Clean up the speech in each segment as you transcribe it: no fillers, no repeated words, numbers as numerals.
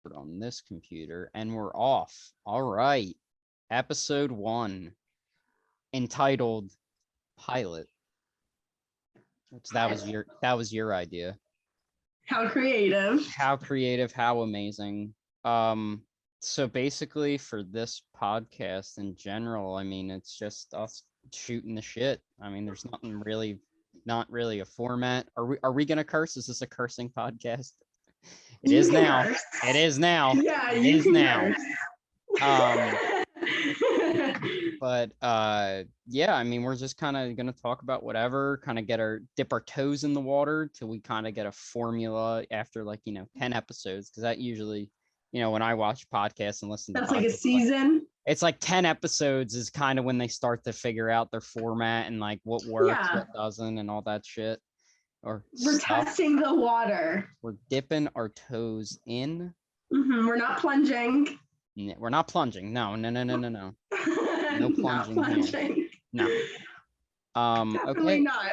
on this computer, and we're off. All right. Episode 1, entitled Pilot. Which that was your idea. How creative. How creative, how amazing. So basically for this podcast in general, I mean, it's just us shooting the shit. I mean, there's not really a format. Are we gonna curse? Is this a cursing podcast? It is now. Curse. It is now. Yeah, It you is can now. curse. But yeah, I mean, we're just kind of gonna talk about whatever, kind of dip our toes in the water till we kind of get a formula after 10 episodes, because that usually, when I watch podcasts and listen to That's like a podcasts, season. it's like 10 episodes is kind of when they start to figure out their format and like what works, Yeah. what doesn't, and all that shit. Or We're stuff. testing the water. We're dipping our toes in. We're not plunging. We're not plunging. No. No plunging here. No. Definitely Okay. not.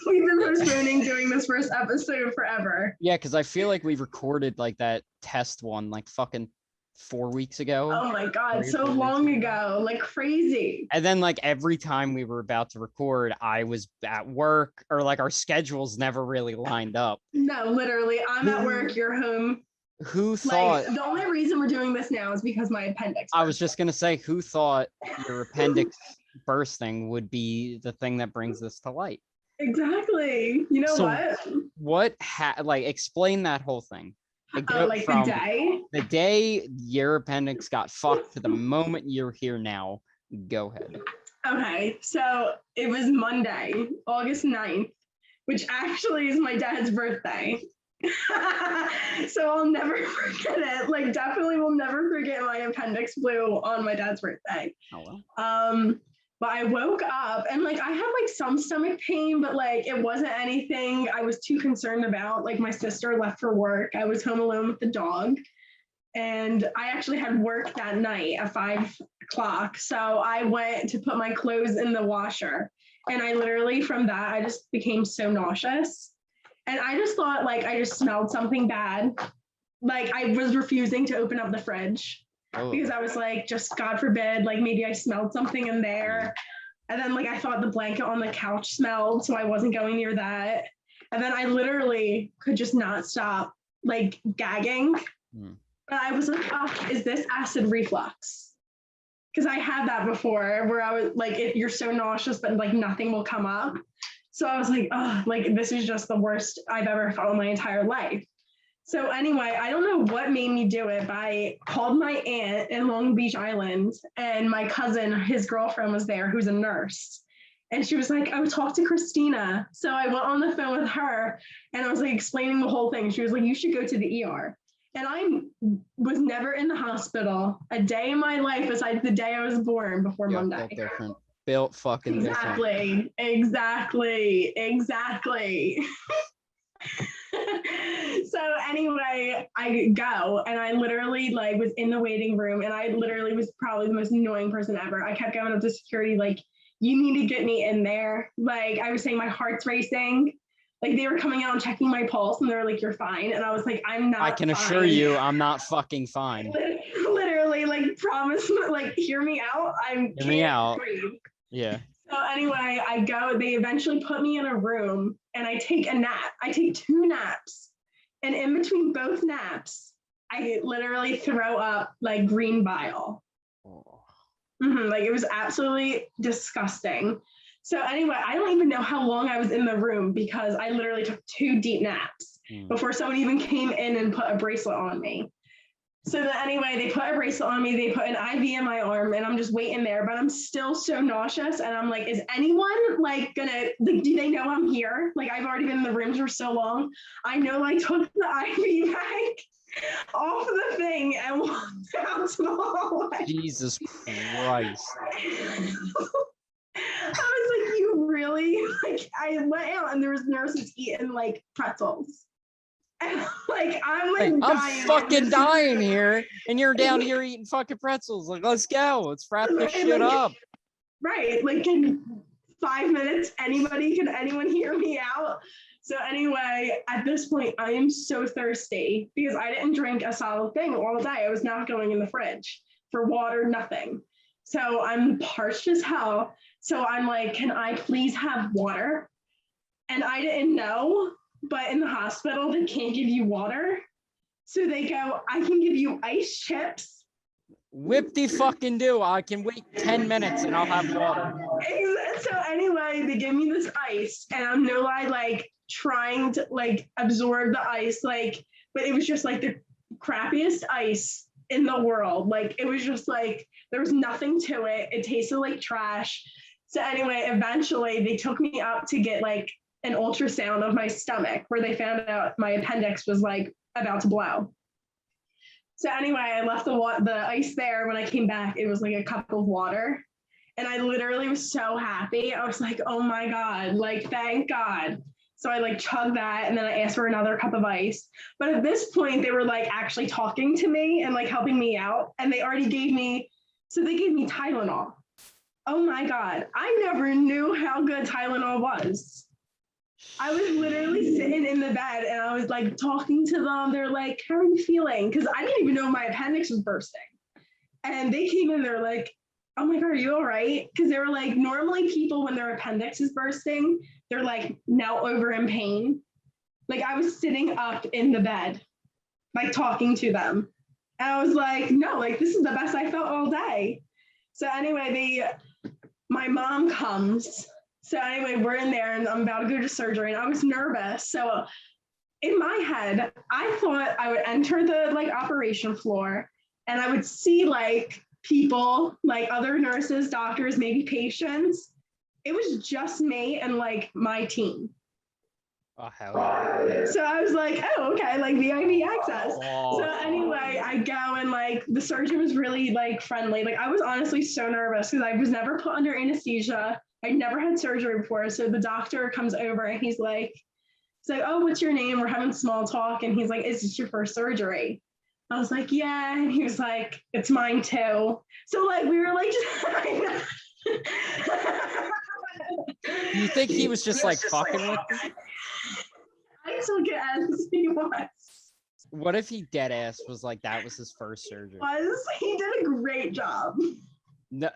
We've been postponing doing this first episode forever. Yeah, because I feel like we recorded like that test one like fucking 4 weeks ago. Oh my god, so long ago, like crazy. And then like every time we were about to record, I was at work, or like our schedules never really lined up. No, literally, I'm at work, you're home. Who thought? Like, the only reason we're doing this now is because my appendix. I was just gonna say, who thought your appendix bursting would be the thing that brings this to light? Exactly. You know So what? Explain that whole thing. Like the day your appendix got fucked to the moment you're here now. Go ahead. Okay, so it was Monday, August 9th, which actually is my dad's birthday. So I'll never forget it. Like, definitely will never forget my appendix blew on my dad's birthday. Oh well. But I woke up and like I had like some stomach pain, but like it wasn't anything I was too concerned about. Like, my sister left for work. I was home alone with the dog. And I actually had work that night at 5 o'clock. So I went to put my clothes in the washer. And I literally, from that, I just became so nauseous. And I just thought like I just smelled something bad. Like, I was refusing to open up the fridge. Oh. Because I was like, just God forbid, like maybe I smelled something in there. And then like I thought the blanket on the couch smelled, so I wasn't going near that. And then I literally could just not stop like gagging. But I was like, oh, is this acid reflux? Because I had that before where I was like, you're so nauseous, but like nothing will come up. So I was like, oh, like this is just the worst I've ever felt in my entire life. So anyway, I don't know what made me do it, but I called my aunt in Long Beach Island, and my cousin, his girlfriend, was there, who's a nurse. And she was like, I would talk to Christina. So I went on the phone with her and I was like explaining the whole thing. She was like, you should go to the ER. And I was never in the hospital a day in my life besides the day I was born before Monday. Built different. Built fucking different. Exactly. So anyway, I go and I literally like was in the waiting room, and I literally was probably the most annoying person ever. I kept going up to security like, you need to get me in there. Like, I was saying my heart's racing. Like, they were coming out and checking my pulse and they were like, you're fine. And I was like, I'm not. I can assure you I'm not fucking fine. Literally, like, promise, like, hear me out. Hear me out. Breathe. Yeah. So anyway, I go, they eventually put me in a room and I take a nap. I take 2 naps. And in between both naps, I literally throw up like green bile. Oh. Like, it was absolutely disgusting. So anyway, I don't even know how long I was in the room because I literally took 2 deep naps before someone even came in and put a bracelet on me. So then anyway, they put a bracelet on me, they put an IV in my arm, and I'm just waiting there, but I'm still so nauseous. And I'm like, is anyone like gonna, like, do they know I'm here? Like, I've already been in the rooms for so long. I know I took the IV bag off the thing and walked out to the hallway. Jesus Christ. I was like, you really? Like, I went out and there was nurses eating like pretzels. And like, I'm like, I'm fucking dying here, and you're down here eating fucking pretzels. Like, let's go. Let's wrap this shit up. Right. Like, in 5 minutes, can anyone hear me out? So anyway, at this point, I am so thirsty because I didn't drink a solid thing all day. I was not going in the fridge for water, nothing. So I'm parched as hell. So I'm like, can I please have water? And I didn't know, but in the hospital, they can't give you water. So they go, I can give you ice chips. Whip the fucking do. I can wait 10 minutes and I'll have water. So anyway, they give me this ice, and I'm no lie, like trying to like absorb the ice, like, but it was just like the crappiest ice in the world. Like it was just like there was nothing to it. It tasted like trash. So anyway, eventually they took me up to get like an ultrasound of my stomach, where they found out my appendix was like about to blow. So anyway, I left the ice there. When I came back, it was like a cup of water. And I literally was so happy. I was like, oh my God, like, thank God. So I like chugged that, and then I asked for another cup of ice. But at this point, they were like actually talking to me and like helping me out. And they already gave me, so they gave me Tylenol. Oh my God. I never knew how good Tylenol was. I was literally sitting in the bed and I was like talking to them. They're like, how are you feeling? Because I didn't even know my appendix was bursting. And they came in, they're like, oh my God, are you all right? Because they were like, normally people, when their appendix is bursting, they're like now over in pain. Like I was sitting up in the bed, like talking to them. And I was like, no, like this is the best I felt all day. So anyway, my mom comes. So anyway, we're in there and I'm about to go to surgery, and I was nervous. So in my head, I thought I would enter the like operation floor and I would see like people, like other nurses, doctors, maybe patients. It was just me and like my team. Oh, hell yeah. So I was like, oh, okay, like VIP access. Oh. So anyway, I go, and like the surgeon was really like friendly. Like I was honestly so nervous because I was never put under anesthesia. I never had surgery before. So the doctor comes over and he's like, oh, what's your name? We're having small talk. And he's like, is this your first surgery? I was like, yeah. And he was like, it's mine too. So like we were like, You think he was just like fucking with you? I took it as he was. What if he dead ass was like that was his first surgery? He did a great job. No,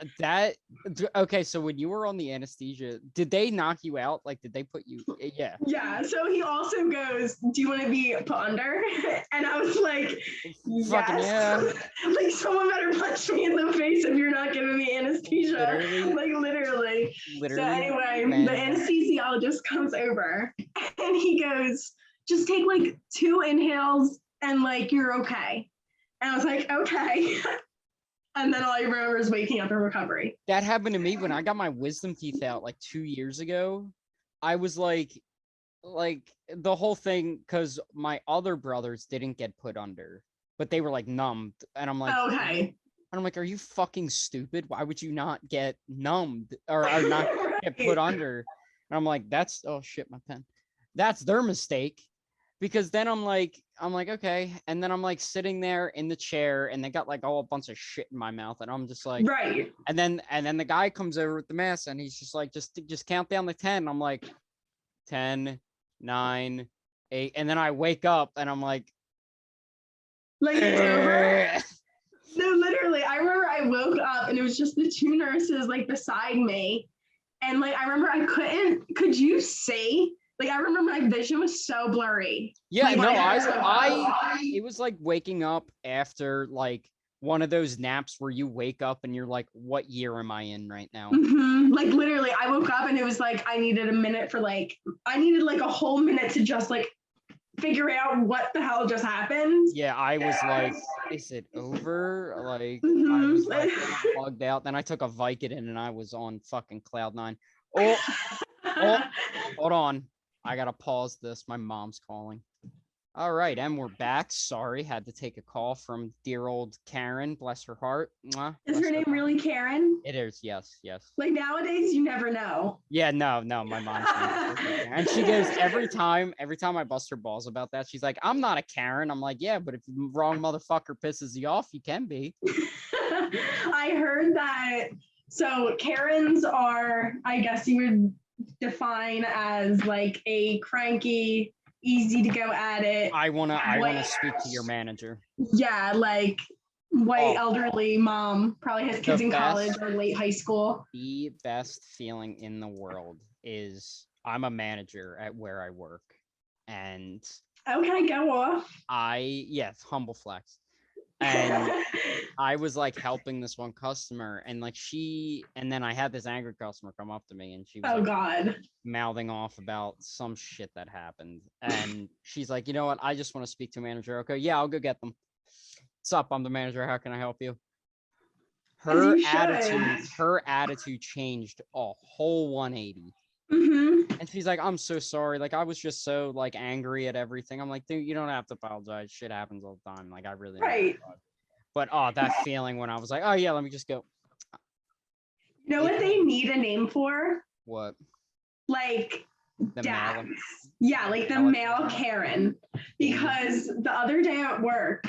okay, so when you were on the anesthesia, did they knock you out? Like, did they put you? Yeah. Yeah. So he also goes, do you want to be put under? And I was like, Fucking yes. yeah. Like someone better punch me in the face if you're not giving me anesthesia. Literally. Like literally. So anyway, man. the anesthesiologist comes over and he goes, just take like 2 inhales and like you're okay. And I was like, okay. And then all I remember is waking up in recovery. That happened to me when I got my wisdom teeth out like 2 years ago. I was like the whole thing, because my other brothers didn't get put under, but they were like numbed. And I'm like, okay. And I'm like, are you fucking stupid? Why would you not get numbed or not get put under? And I'm like, oh shit, my pen. That's their mistake. Because then I'm like, okay. And then I'm like sitting there in the chair and they got like all a bunch of shit in my mouth. And I'm just like, right. And then the guy comes over with the mask and he's just like, just count down to 10. I'm like, 10, 9, 8. And then I wake up and I'm like it's over. No, literally. I remember I woke up and it was just the 2 nurses like beside me. And like, I remember could you see? Like, I remember my vision was so blurry. Yeah, like, no, it was like waking up after like one of those naps where you wake up and you're like, what year am I in right now? Mm-hmm. Like, literally, I woke up and it was like, I needed a whole minute to just like figure out what the hell just happened. Yeah, I was like, is it over? Like, mm-hmm. I was like bugged out. Then I took a Vicodin and I was on fucking cloud 9. Oh, hold on. I gotta pause this. My mom's calling. All right, and we're back. Sorry, had to take a call from dear old Karen. Bless her heart. Mwah, is her name really Karen? It is, yes. Like nowadays, you never know. Yeah, no, my mom's name. And she goes every time I bust her balls about that, she's like, I'm not a Karen. I'm like, yeah, but if the wrong motherfucker pisses you off, you can be. I heard that. So Karens are, I guess you would define as like a cranky, easy to go at it. I wanna speak to your manager. Yeah, like white elderly mom, probably has kids in college or late high school. The best feeling in the world is I'm a manager at where I work, and okay, go off. Yes, humble flex. And I was like helping this one customer, and like and then I had this angry customer come up to me, and she was oh god, mouthing off about some shit that happened, and she's like, you know what, I just want to speak to a manager. Okay, yeah, I'll go get them. What's up? I'm the manager. How can I help you? Her attitude changed a whole 180. And she's like, I'm so sorry. Like, I was just so like angry at everything. I'm like, dude, you don't have to apologize. Shit happens all the time. Like, I really right. But that feeling when I was like, oh yeah, let me just go. You know what they need a name for? What? Like the dads. male. Yeah, like the male Karen. Because the other day at work,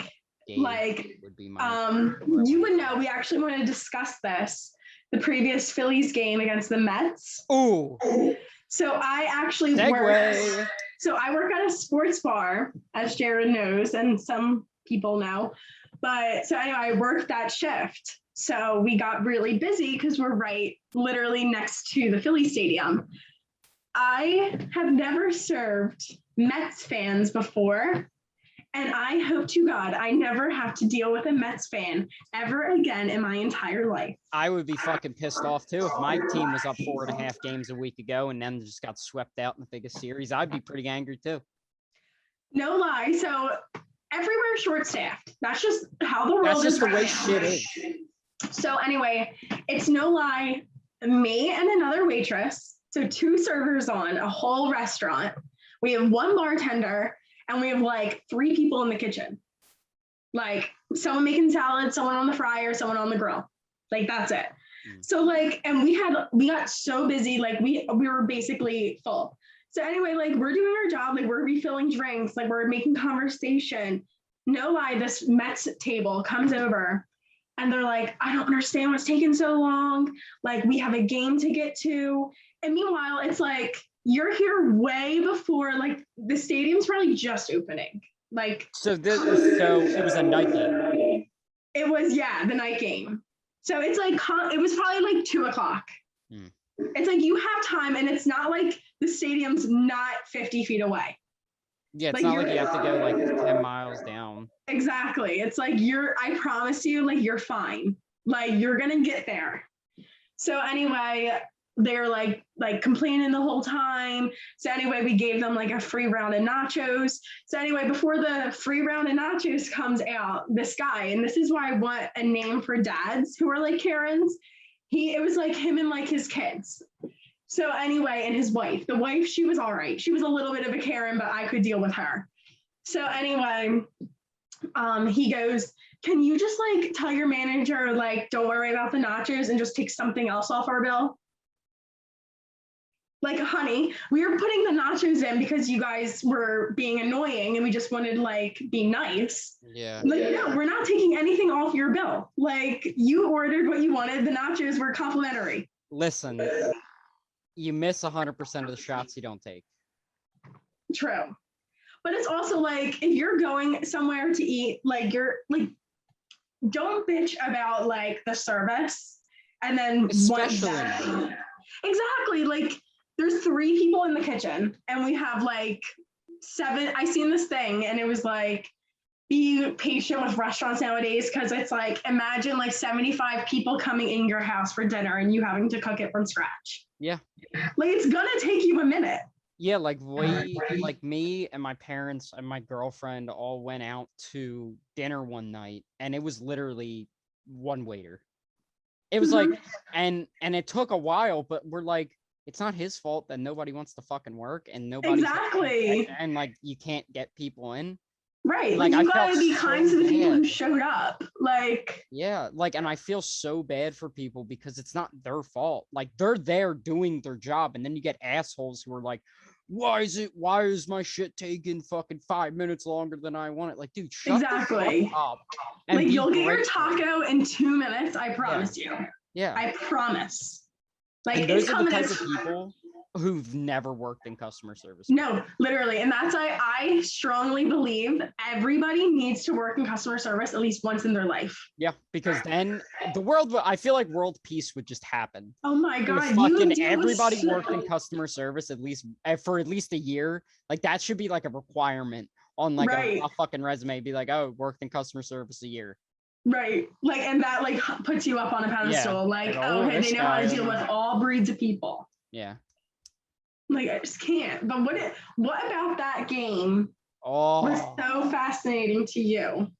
like would be you would know, we actually want to discuss this, the previous Phillies game against the Mets. Oh, so I actually work at a sports bar, as Jared knows, and some people know. But so anyway, I worked that shift. So we got really busy because we're literally next to the Philly Stadium. I have never served Mets fans before. And I hope to God I never have to deal with a Mets fan ever again in my entire life. I would be fucking pissed off too if my team was up 4.5 games a week ago and then just got swept out in the biggest series. I'd be pretty angry too. No lie. So everywhere short-staffed. That's just how the world is. That's just the way shit is. So anyway, it's no lie. Me and another waitress, so 2 servers on a whole restaurant. We have 1 bartender. And we have like 3 people in the kitchen, like someone making salad, someone on the fryer, someone on the grill. Like that's it. So like, and we got so busy, like we were basically full. So anyway, like we're doing our job, like we're refilling drinks, like we're making conversation. No lie, this Mets table comes over and they're like, I don't understand what's taking so long. Like we have a game to get to. And meanwhile, it's like, you're here way before, like the stadium's probably just opening. Like so it was a night game. It was the night game. So it's like it was probably like 2:00. It's like you have time, and it's not like the stadium's not 50 feet away. Yeah, it's like not like you have to go like 10 miles down. Exactly. It's like I promise you, like you're fine. Like you're gonna get there. So anyway, they're like complaining the whole time. So anyway, we gave them like a free round of nachos. So anyway, before the free round of nachos comes out, this guy, and this is why I want a name for dads who are like Karens. It was like him and like his kids. So anyway, and his wife, the wife, she was all right. She was a little bit of a Karen, but I could deal with her. So anyway, he goes, can you just like tell your manager, like, don't worry about the nachos and just take something else off our bill? Like, honey, we were putting the nachos in because you guys were being annoying and we just wanted to like be nice. Yeah. Like, no, we're not taking anything off your bill. Like you ordered what you wanted. The nachos were complimentary. Listen, you miss 100% of the shots you don't take. True. But it's also like, if you're going somewhere to eat, like you're like, don't bitch about like the service. And then especially exactly, like there's 3 people in the kitchen and we have like 7. I seen this thing and it was like, be patient with restaurants nowadays, because it's like, imagine like 75 people coming in your house for dinner and you having to cook it from scratch. Yeah. Like it's gonna take you a minute. Yeah, like me and my parents and my girlfriend all went out to dinner one night, and it was literally 1 waiter. It was like, and it took a while, but we're like, it's not his fault that nobody wants to fucking work and nobody and like you can't get people in. Right. Like you gotta be kind to the people who showed up. Like yeah, like, and I feel so bad for people because it's not their fault. Like they're there doing their job, and then you get assholes who are like, why is my shit taking fucking 5 minutes longer than I want it? Like, dude, shut the fuck up. Like you'll get your taco in 2 minutes, I promise you. Yeah. I promise. Like and those are the type of people who've never worked in customer service. No, literally. And that's why I strongly believe everybody needs to work in customer service at least once in their life. Yeah, because then the world, I feel like world peace would just happen. Oh my If God. fucking everybody worked in customer service for at least a year. Like that should be like a requirement on like right. a fucking resume. Be like, oh, worked in customer service a year. Right. Like, and that like puts you up on a pedestal. Yeah. Like, Like, oh, hey, this they know how to guy, deal with all breeds of people. Yeah. Like, I just can't. But what about that game was so fascinating to you?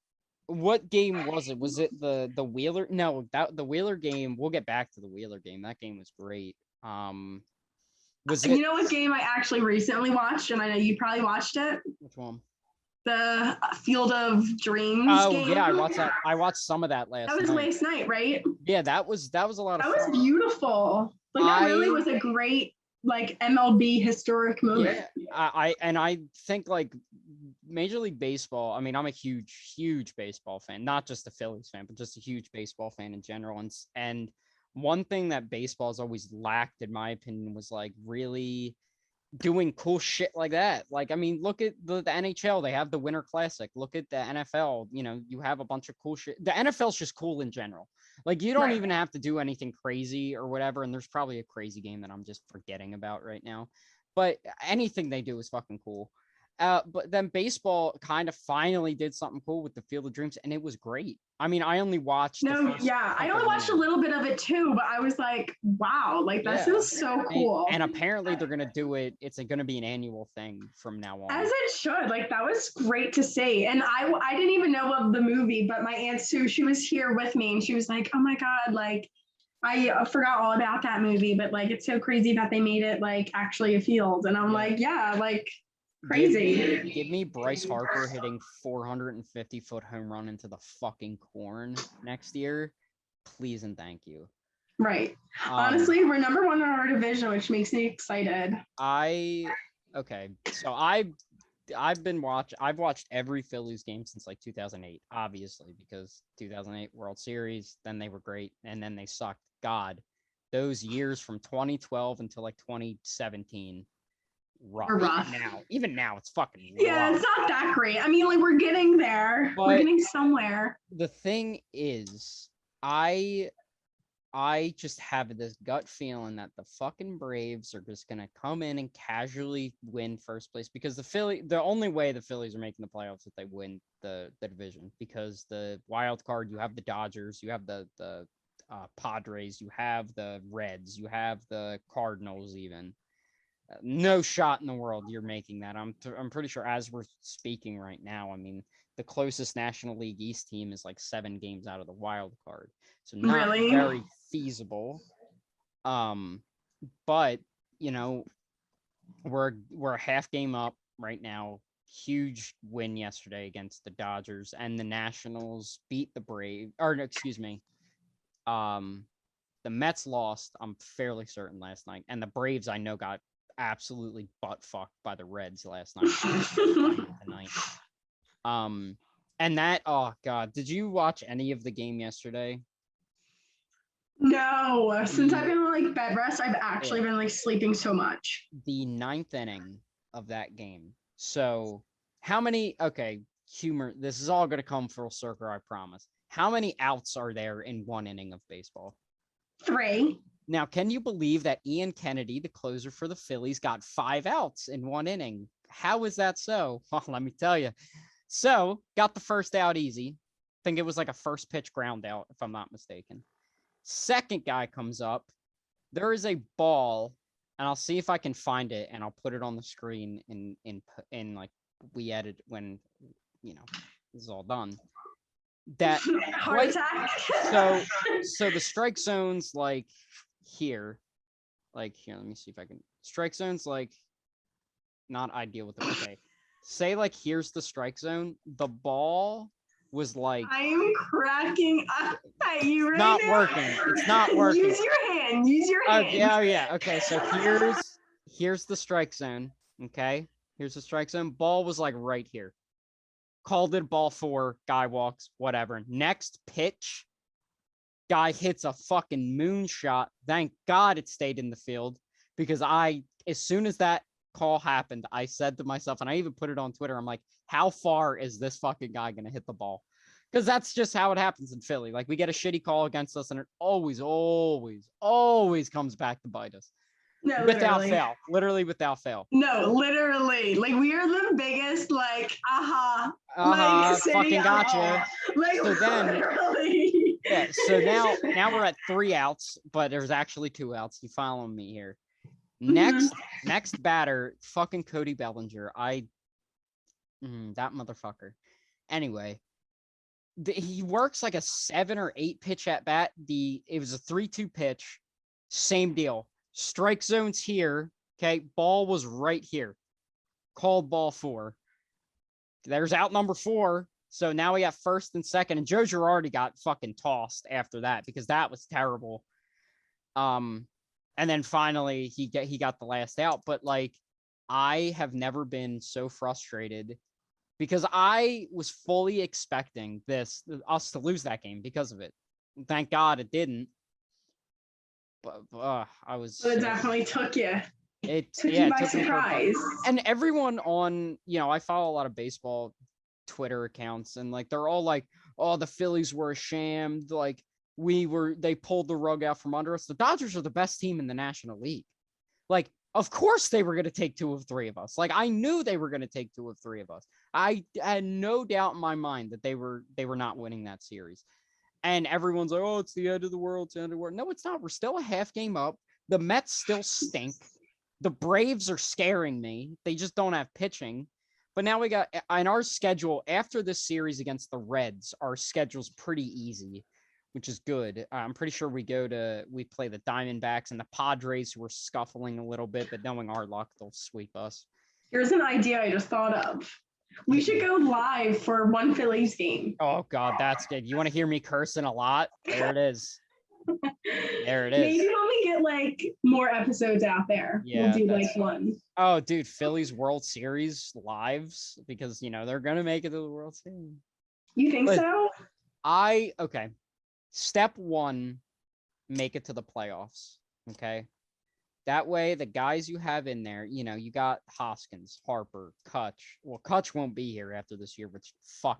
What game was it? Was it the Wheeler? No, that the Wheeler game. We'll get back to the Wheeler game. That game was great. Was it? You know what game I actually recently watched, and I know you probably watched it. Which one? The Field of Dreams. Oh game. yeah, I watched that. I watched some of that last. That was last night, right? Yeah, that was a lot of fun. That was beautiful. Like that really was a great like MLB historic moment. Yeah, I think like Major League Baseball. I mean, I'm a huge baseball fan, not just a Phillies fan, but just a huge baseball fan in general. And one thing that baseball has always lacked, in my opinion, was like really doing cool shit like that. Like, I mean, look at the NHL. They have the Winter Classic. Look at the NFL. You know, you have a bunch of cool shit. The NFL's just cool in general. Like, you don't even have to do anything crazy or whatever. And there's probably a crazy game that I'm just forgetting about right now. But anything they do is fucking cool. But then baseball kind of finally did something cool with the Field of Dreams, and it was great. I mean, I only watched. I only watched a little bit of it too, but I was like, wow, like this is so cool. And apparently they're gonna do it. It's gonna be an annual thing from now on. As it should. Like that was great to see. And I didn't even know of the movie, but my Aunt Sue, she was here with me, and she was like, oh my God, like I forgot all about that movie, but like it's so crazy that they made it like actually a field. And I'm like, yeah, like. Crazy. Give me Bryce Harper hitting 450-foot home run into the fucking corn next year, please and thank you. Right. Honestly, we're number one in our division, which makes me excited. Okay. So I've watched every Phillies game since like 2008, obviously, because 2008 World Series, then they were great, and then they sucked. God, those years from 2012 until like 2017. Rough. Even now, it's fucking rough. Yeah, it's not that great. I mean, like we're getting there. We're getting somewhere. The thing is, I just have this gut feeling that the fucking Braves are just gonna come in and casually win first place, because the only way the Phillies are making the playoffs is if they win the division, because the wild card, you have the Dodgers, you have the Padres, you have the Reds, you have the Cardinals even. No shot in the world you're making that. I'm pretty sure as we're speaking right now. I mean, the closest National League East team is like 7 games out of the wild card, so not very feasible. But you know, we're a half game up right now. Huge win yesterday against the Dodgers, and the Nationals beat the Braves. Or no, excuse me. The Mets lost, I'm fairly certain, last night, and the Braves I know got absolutely butt fucked by the Reds last night. And that, oh God, did you watch any of the game yesterday? No, since I've been on like bed rest, I've actually been like sleeping so much. The 9th inning of that game. So humor, this is all going to come full circle, I promise. How many outs are there in 1 inning of baseball? 3. Now, can you believe that Ian Kennedy, the closer for the Phillies, got 5 outs in 1 inning? How is that so? Well, let me tell you. So, got the first out easy. I think it was like a first pitch ground out, if I'm not mistaken. Second guy comes up. There is a ball, and I'll see if I can find it, and I'll put it on the screen in like we edit when, you know, this is all done. That heart attack. So the strike zone's like here, let me see if I can. Strike zone's like not ideal with it. Okay, say like here's the strike zone. The ball was like, I'm cracking up at you right now. It's not working. Use your hand. Yeah. Okay, so here's the strike zone. Okay, here's the strike zone. Ball was like right here. Called it ball 4. Guy walks. Whatever. Next pitch. Guy hits a fucking moonshot. Thank God it stayed in the field, because I as soon as that call happened, I said to myself, and I even put it on Twitter, I'm like, how far is this fucking guy going to hit the ball? Because that's just how it happens in Philly. Like, we get a shitty call against us, and it always comes back to bite us. No, Without literally. fail. Literally without fail. No, literally. Like, we are the biggest, like, like, fucking gotcha. Like, So then, literally. yeah, so now we're at 3 outs, but there's actually 2 outs. You following me here? Next batter, fucking Cody Bellinger. That motherfucker. Anyway, he works like a 7 or 8 pitch at bat. It was a 3-2 pitch. Same deal. Strike zone's here. Okay, ball was right here. Called ball 4. There's out number 4. So now we got first and second, and Joe Girardi got fucking tossed after that because that was terrible. And then finally he got the last out. But like, I have never been so frustrated because I was fully expecting us to lose that game because of it. Thank God it didn't. But I was. But it definitely took you. It took you by surprise. And everyone on, I follow a lot of baseball Twitter accounts, and like they're all like, "Oh, the Phillies were a sham. Like they pulled the rug out from under us. The Dodgers are the best team in the National League. Like, of course they were going to take 2 of 3 of us. Like, I knew they were going to take 2 of 3 of us. I had no doubt in my mind that they were not winning that series. And everyone's like, "Oh, it's the end of the world. It's the end of the world." No, it's not. We're still a half game up. The Mets still stink. The Braves are scaring me. They just don't have pitching. But now we got on our schedule after this series against the Reds, our schedule's pretty easy, which is good. I'm pretty sure we play the Diamondbacks and the Padres, who are scuffling a little bit, but knowing our luck, they'll sweep us. Here's an idea I just thought of. We should go live for one Phillies game. Oh, God, that's good. You want to hear me cursing a lot? There it is. There it is. Maybe when we get like more episodes out there, we'll do like one. Oh, dude, Phillies World Series lives, because they're gonna make it to the World Series. You think so? Okay. Step 1, make it to the playoffs. Okay. That way, the guys you have in there, you got Hoskins, Harper, Kutch. Well, Kutch won't be here after this year, which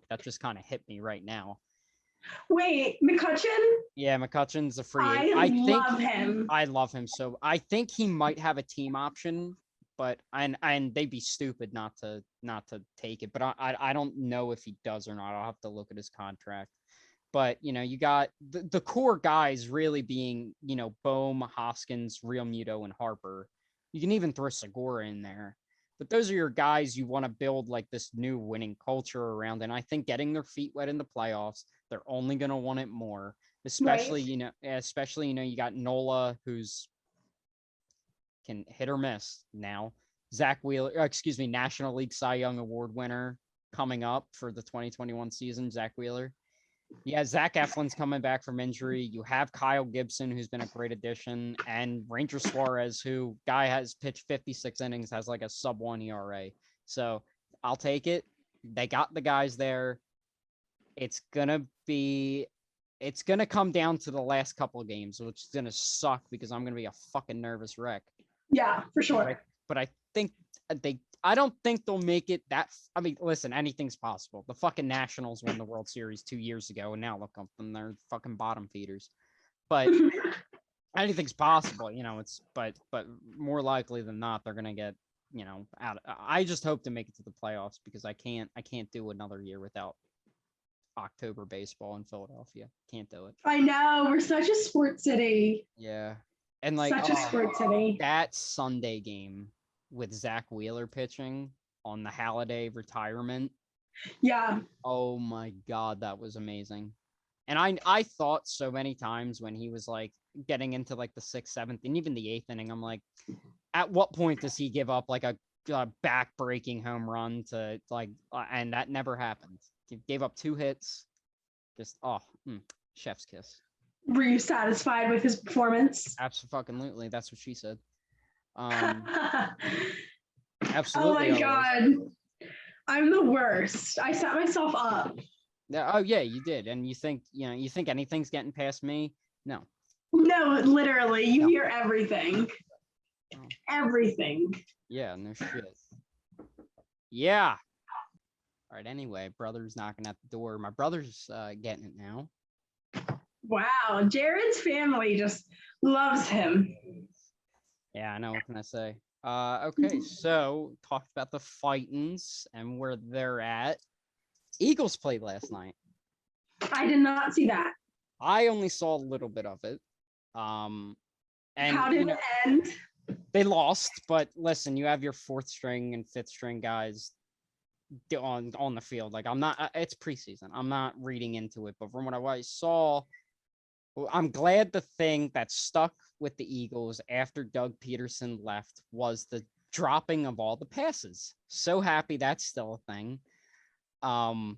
that just kind of hit me right now. Wait, McCutchen? Yeah, McCutchen's a free agent. I love him. I love him. So I think he might have a team option, but and they'd be stupid not to take it. But I don't know if he does or not. I'll have to look at his contract. But you got the core guys really being Bohm, Hoskins, Real Muto, and Harper. You can even throw Segura in there. But those are your guys you want to build like this new winning culture around. And I think getting their feet wet in the playoffs, they're only going to want it more. Especially, you got Nola, who's can hit or miss now. Zach Wheeler, National League Cy Young Award winner coming up for the 2021 season, Zach Wheeler. Yeah, Zach Eflin's coming back from injury. You have Kyle Gibson, who's been a great addition, and Ranger Suarez, who has pitched 56 innings, has like a sub-1 ERA. So I'll take it. They got the guys there. It's gonna come down to the last couple of games, which is gonna suck because I'm gonna be a fucking nervous wreck. Yeah, for sure. But I think I don't think they'll make it that. I mean, listen, anything's possible. The fucking Nationals won the World Series 2 years ago, and now look up them. They're fucking bottom feeders. But anything's possible, but more likely than not, they're gonna get out. I just hope to make it to the playoffs because I can't do another year without October baseball in Philadelphia. Can't do it. I know, we're such a sports city. Yeah, and like such a sports city. That Sunday game with Zach Wheeler pitching on the Halladay retirement. Yeah. Oh my God, that was amazing. And I thought so many times when he was like getting into like the 6th, 7th, and even the 8th inning, I'm like, at what point does he give up like a back-breaking home run to like, and that never happened. He gave up 2 hits. Just chef's kiss. Were you satisfied with his performance? Absolutely. That's what she said. Absolutely. Oh my God. I'm the worst. I set myself up. Oh yeah, you did. And you think anything's getting past me? No. No, literally. You hear everything. Oh. Everything. Yeah, no shit. Yeah. All right. Anyway, brother's knocking at the door. My brother's getting it now. Wow, Jared's family just loves him. Yeah, I know. What can I say? Okay. So talked about the Fightins and where they're at. Eagles played last night. I did not see that. I only saw a little bit of it. And How did it end? They lost, but listen, you have your fourth string and fifth string guys on the field. Like, I'm not. It's preseason. I'm not reading into it, but from what I saw, I'm glad the thing that stuck with the Eagles after Doug Peterson left was the dropping of all the passes. So happy that's still a thing. There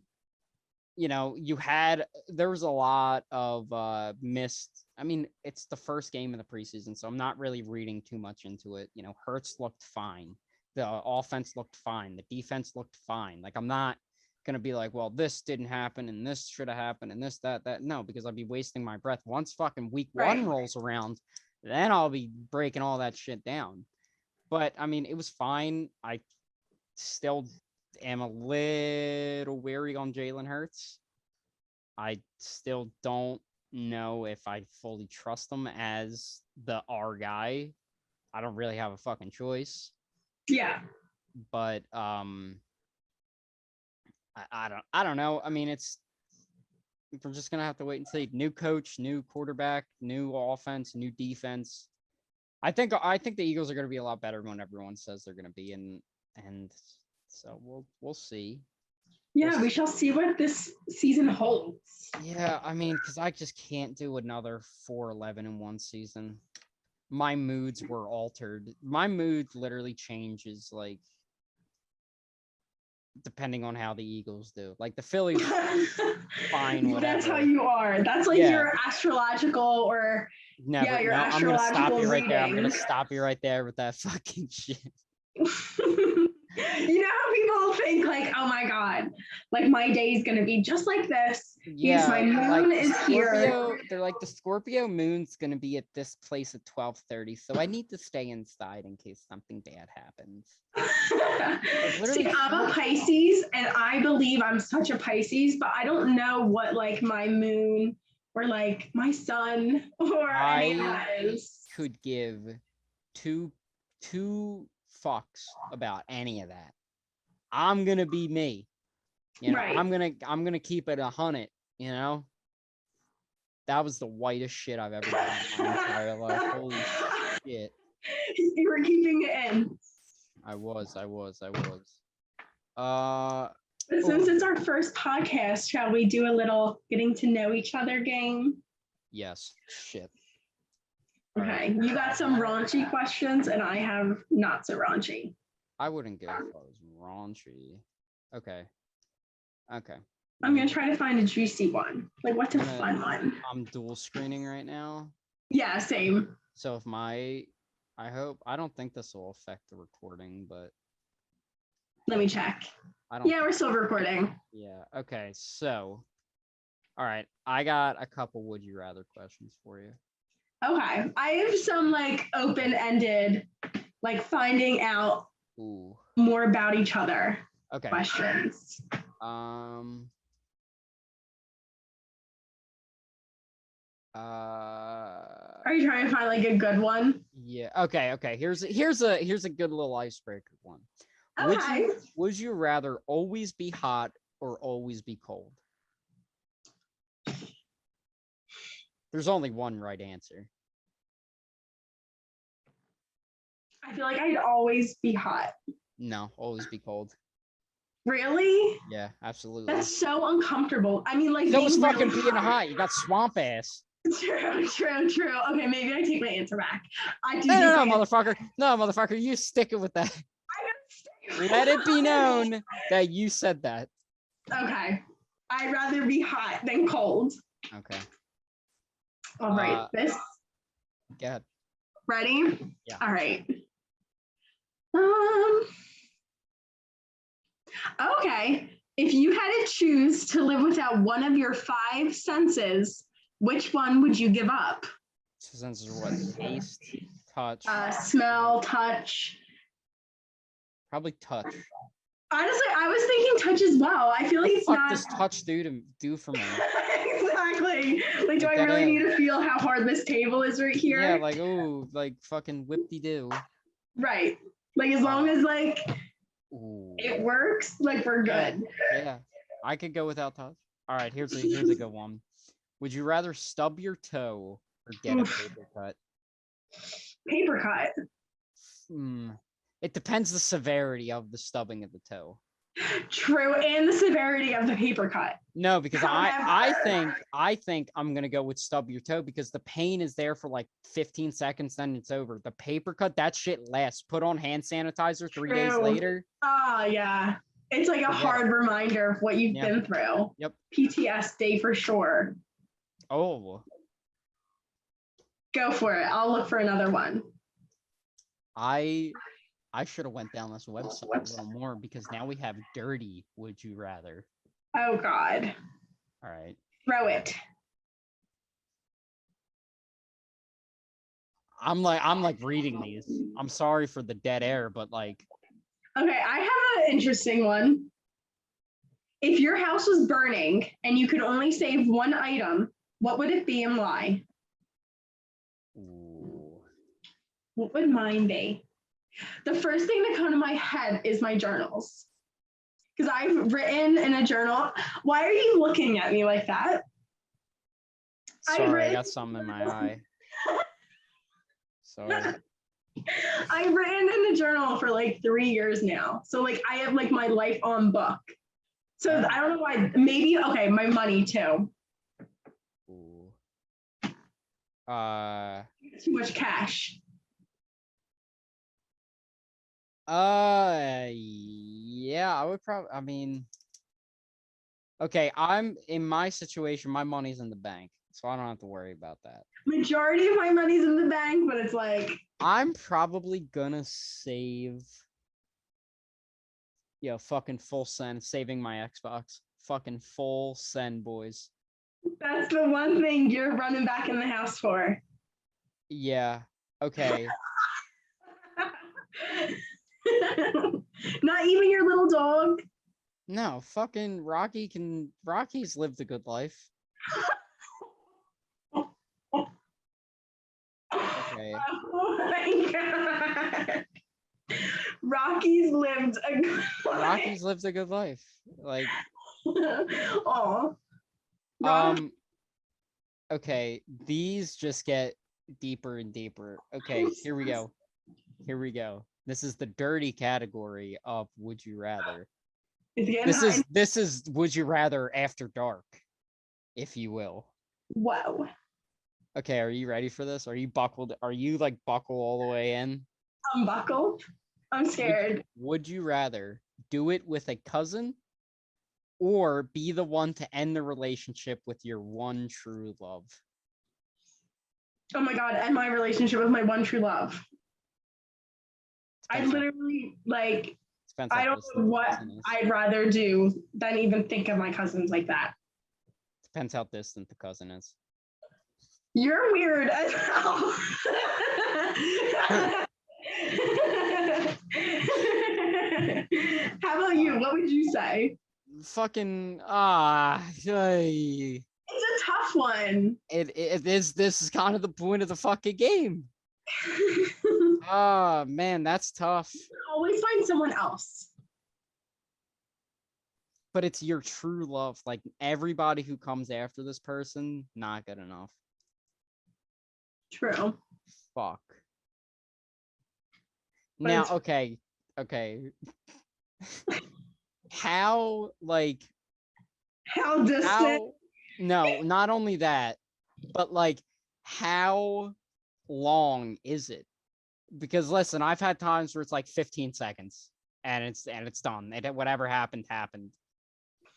was a lot of missed. I mean, it's the first game of the preseason, so I'm not really reading too much into it. Hurts looked fine. The offense looked fine. The defense looked fine. Like, I'm not going to be like, well, this didn't happen and this should have happened and this, that. No, because I'd be wasting my breath. Once fucking week one rolls around, then I'll be breaking all that shit down. But, I mean, it was fine. I still am a little wary on Jalen Hurts. I still don't know if I fully trust him as our guy. I don't really have a fucking choice. Yeah. But I don't know. I mean, we're just gonna have to wait and see. New coach, new quarterback, new offense, new defense. I think the Eagles are gonna be a lot better when everyone says they're gonna be, and so we'll see. Yeah, we shall see what this season holds. Yeah, I mean, because I just can't do another 4-11-1 season. My moods were altered. My mood literally changes, like, depending on how the Eagles do. Like, the Phillies, fine, whatever. That's how you are. That's like your astrological or never. Yeah, your I'm gonna stop you right reading. there. I'm gonna stop you right there with that fucking shit. You know how people think, like, oh my god, like, my day is gonna be just like this. Yeah, my moon like is here. They're like, the Scorpio moon's gonna be at this place at 12:30, so I need to stay inside in case something bad happens. See, I'm a Pisces, and I believe I'm such a Pisces, but I don't know what, like, my moon or, like, my sun or any of that is. Could give two fucks about any of that. I'm gonna be me. Right. I'm gonna keep it 100. That was the whitest shit I've ever done in my entire life. Holy shit! You were keeping it in. I was. Since it's our first podcast, shall we do a little getting to know each other game? Yes. Shit. Okay, you got some raunchy questions, and I have not so raunchy. I wouldn't go if I was raunchy. Okay. I'm gonna try to find a juicy one. Like, what's a fun one? I'm dual screening right now. Yeah, same. So if I don't think this will affect the recording, but let me check. Yeah, we're still recording. Yeah. Okay. So, all right, I got a couple would you rather questions for you. Okay, I have some, like, open-ended, like, finding out more about each other. Okay. Questions. Are you trying to find, like, a good one? Yeah. Okay. Here's a good little icebreaker one. Okay. Would you rather always be hot or always be cold? There's only one right answer. I feel like I'd always be hot. No, always be cold. Really? Yeah, absolutely. That's so uncomfortable. I mean, like, so was fucking really being hot. You got swamp ass. True. Okay, maybe I take my answer back. No, motherfucker. You stick it with that. Let it be known that you said that. Okay. I'd rather be hot than cold. Okay. All right. This. Go ahead. Ready? Yeah. All right. Okay. If you had to choose to live without one of your 5 senses, which one would you give up? Senses are what? Taste, Touch. Smell, touch. Probably touch. Honestly, I was thinking touch as well. I feel like it's What not. does touch do for me? Exactly. Like, do I that really is. need to feel how hard this table is right here? Yeah, like, ooh, like fucking whip-de-doo. Right. Like, as long as like Ooh. it works, like we're good. Yeah. I could go without touch. All right, here's a good one. Would you rather stub your toe or get a paper cut? Paper cut. It depends the severity of the stubbing of the toe. True, and the severity of the paper cut. No, because I think I'm gonna go with stub your toe because the pain is there for like 15 seconds, then it's over. The paper cut, that shit lasts. Put on hand sanitizer 3 days later. Oh yeah. It's like a hard reminder of what you've been through. Yep. PTSD for sure. Oh. Go for it. I'll look for another one. I should have went down this website a little more because now we have dirty would you rather. Oh God. All right. Throw it. I'm like reading these. I'm sorry for the dead air, but like. Okay, I have an interesting one. If your house was burning and you could only save one item, what would it be and why? Ooh. What would mine be? The first thing that comes to my head is my journals. Because I've written in a journal. Why are you looking at me like that? Sorry, I got something in my eye. Sorry. I've written in a journal for like 3 years now. So like I have like my life on book. So I don't know why. Maybe, okay, my money too. Ooh. Too much cash. Yeah, I would probably, I mean, okay, I'm in my situation, my money's in the bank, so I don't have to worry about that. Majority of my money's in the bank, but it's like. I'm probably gonna save, fucking full send, saving my Xbox. Fucking full send, boys. That's the one thing you're running back in the house for. Yeah, okay. Not even your little dog? No, fucking Rocky's lived a good life. Okay. Oh my God. Rocky's lived a good life. Rocky's lived a good life. Like, oh. Okay, these just get deeper and deeper. Okay, here we go. This is the dirty category of would you rather. This is would you rather after dark, if you will. Whoa. Okay, are you ready for this? Are you buckled? Are you like buckle all the way in? I'm buckled. I'm scared. Would you rather do it with a cousin or be the one to end the relationship with your one true love? Oh my God, end my relationship with my one true love. I literally, like, I don't know what I'd rather do than even think of my cousins like that. Depends how distant the cousin is. You're weird as hell. How about you? What would you say? Fucking It's a tough one. It is. This is kind of the point of the fucking game. Oh man, that's tough. Always find someone else. But it's your true love. Like everybody who comes after this person, not good enough. True. Fuck. Now, okay. How distant? No, not only that, but like how long is it? Because listen, I've had times where it's like 15 seconds and it's done. Whatever happened.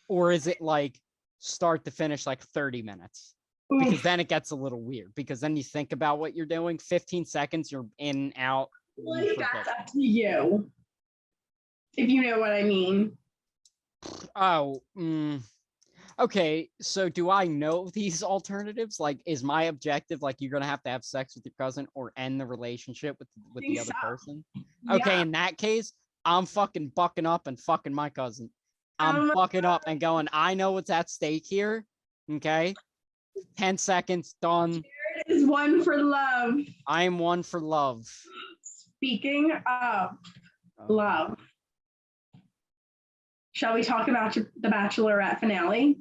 Or is it like start to finish like 30 minutes? Because then it gets a little weird because then you think about what you're doing. 15 seconds, you're in, out. Like that's up to you. If you know what I mean. Oh, Okay, so do I know these alternatives? Like, is my objective like you're gonna have to have sex with your cousin or end the relationship with think the other so. person? Okay, Yeah. in that case, I'm fucking bucking up and fucking my cousin. I'm Um, bucking up and going, I know what's at stake here. Okay. 10 seconds, done. is one for love. I am one for love. Speaking of Oh, love, shall we talk about the Bachelorette finale?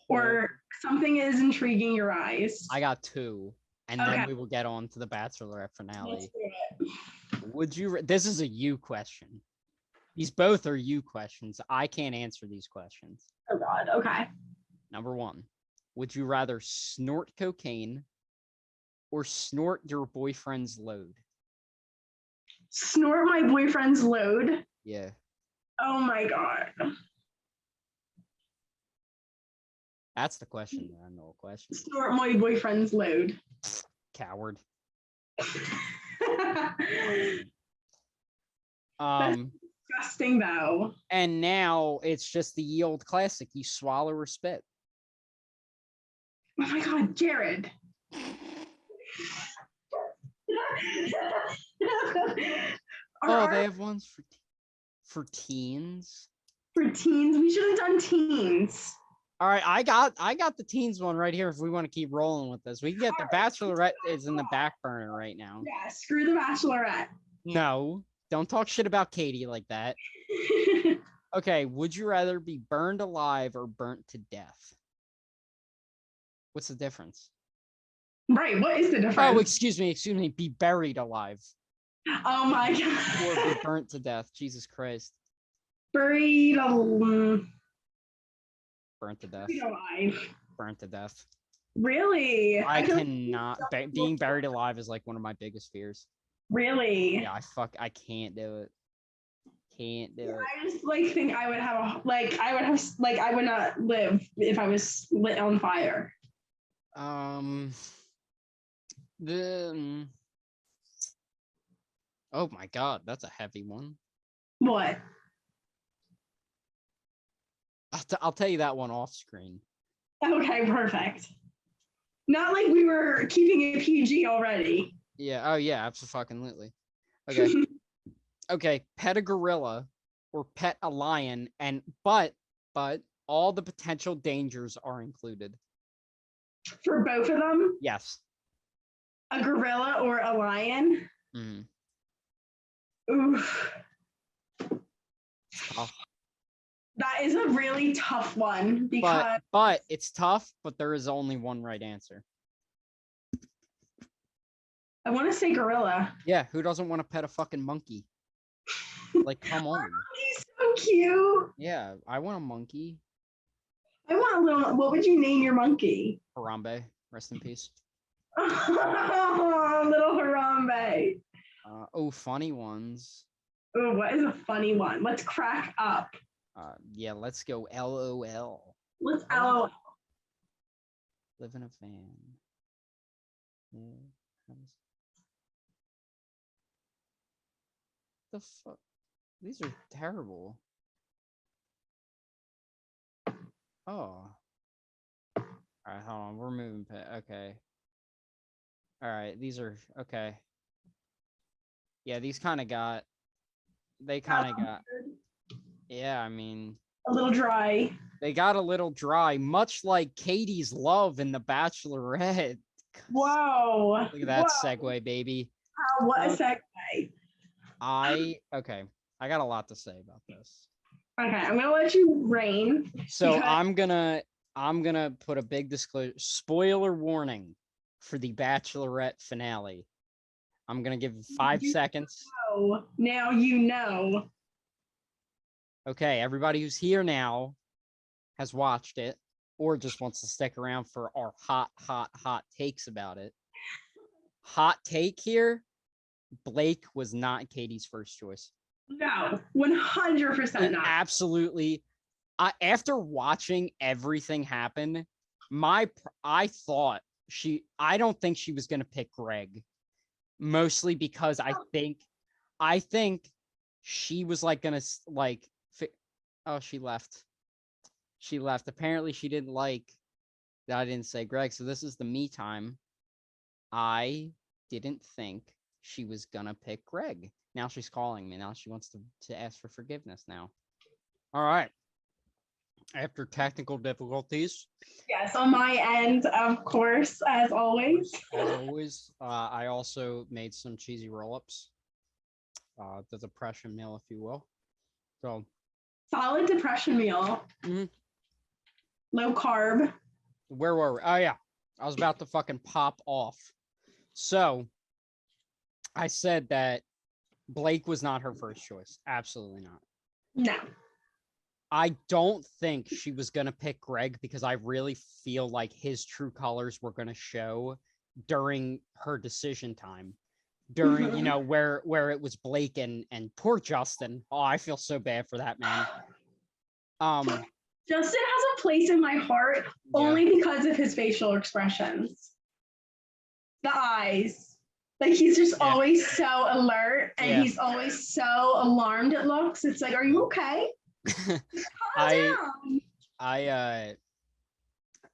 Or something is intriguing your eyes? I got two, and Okay. then we will get on to the Bachelorette Let's finale. do it. Would you? This is a you question. These both are you questions. I can't answer these questions. Oh God. Okay. Number one, would you rather snort cocaine or snort your boyfriend's load? Snort my boyfriend's load. Yeah. Oh my God. That's the question. I know a question. Snort my boyfriend's load. Coward. That's disgusting though. And now it's just the ye old classic. You swallow or spit. Oh my God, Jared. Oh, they have ones for teens. For teens. We should have done teens. All right, I got the teens one right here. If we want to keep rolling with this, we can get the Bachelorette is in the back burner right now. Yeah, screw the Bachelorette. No, don't talk shit about Katie like that. Okay, would you rather be burned alive or burnt to death? What's the difference? Right, what is the difference? Oh, excuse me. Be buried alive. Oh my Or be God. burnt to death. Jesus Christ. Buried Burnt to death. alive. Burnt to death. Really? I cannot. Being buried alive is like one of my biggest fears. Really? Yeah, I can't do it. Can't do it. I just like think I would have I would not live if I was lit on fire. The oh my God, that's a heavy one. What? I'll tell you that one off screen. Okay, perfect. Not like we were keeping it PG already. Yeah. Oh yeah. Absolutely. Okay. Okay. Pet a gorilla or pet a lion, but all the potential dangers are included. For both of them? Yes. A gorilla or a lion? Mm. Oof. Oh. That is a really tough one because But it's tough, but there is only one right answer. I want to say gorilla. Yeah, who doesn't want to pet a fucking monkey? Like, come on. He's so cute. Yeah, I want a monkey. I want a little. What would you name your monkey? Harambe, rest in peace. Oh, little Harambe. Oh, funny ones. Oh, what is a funny one? Let's crack up. Yeah, let's go LOL. Let's LOL. Live in a van. Yeah. The fuck? These are terrible. Oh. All right, hold on. We're moving. Okay. All right, these are okay. Yeah, these kind of got. They kind of got. Yeah, I mean. A little dry. They got a little dry, much like Katie's love in The Bachelorette. Whoa. Look at that segue, baby. What a segue. Okay. I got a lot to say about this. Okay, I'm gonna let you reign. So I'm gonna put a big disclosure. Spoiler warning for the Bachelorette finale. I'm gonna give 5 seconds. Oh, now you know. Okay, everybody who's here now has watched it or just wants to stick around for our hot takes about it. Hot take here, Blake was not Katie's first choice. No, 100% not. Absolutely. After watching everything happen, I don't think she was going to pick Greg. Mostly because I think she was like going to oh, she left. She left. Apparently, she didn't like that I didn't say Greg. So this is the me time. I didn't think she was gonna pick Greg. Now she's calling me. Now she wants to ask for forgiveness now. All right. After technical difficulties, Yes, on my end, of course, as always. I also made some cheesy roll-ups. The depression meal, if you will. So Solid depression meal. Low carb. where were we? Oh yeah, I was about to fucking pop off. So I said that Blake was not her first choice. Absolutely not. No. I don't think she was going to pick Greg because I really feel like his true colors were going to show during her decision time. During, you know, where it was Blake and poor Justin. Oh, I feel so bad for that man. Justin has a place in my heart only because of his facial expressions. The eyes. Like he's just always so alert and he's always so alarmed it looks. It's like, are you okay?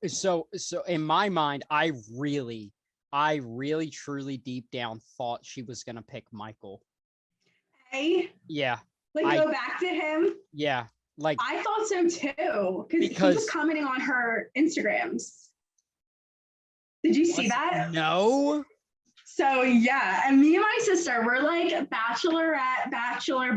So in my mind, I really truly deep down thought she was gonna pick Michael. Hey? Yeah. Like go back to him? Yeah. Like I thought so too. Because he was commenting on her Instagrams. Did you see that? No. So yeah, and me and my sister, we're like Bachelorette, Bachelor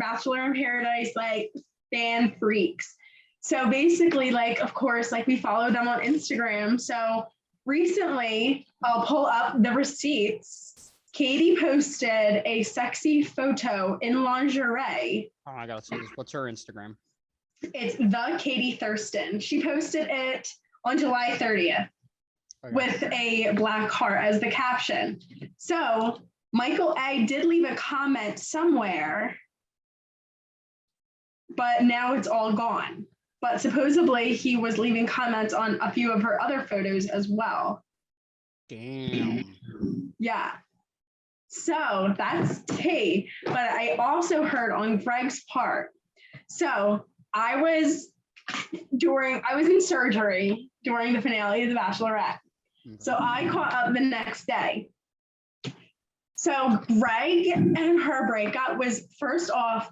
in Paradise, like fan freaks. So basically, like, of course, like we follow them on Instagram. So recently, I'll pull up the receipts. Katie posted a sexy photo in lingerie. Oh, I gotta see this. What's her Instagram? It's the Katie Thurston. She posted it on July 30th. Okay. With a black heart as the caption. So Michael A did leave a comment somewhere, but now it's all gone. But supposedly he was leaving comments on a few of her other photos as well. Damn. Yeah. So that's tea. But I also heard on Greg's part. So I was in surgery during the finale of The Bachelorette. So I caught up the next day. So Greg and her breakup was, first off,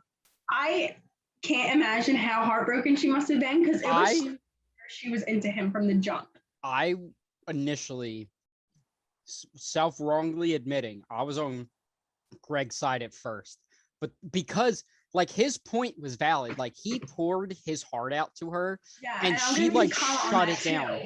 I can't imagine how heartbroken she must have been because it was she was into him from the jump. I initially, wrongly admitting, I was on Greg's side at first, but because like his point was valid, like he poured his heart out to her, and she like shut it down.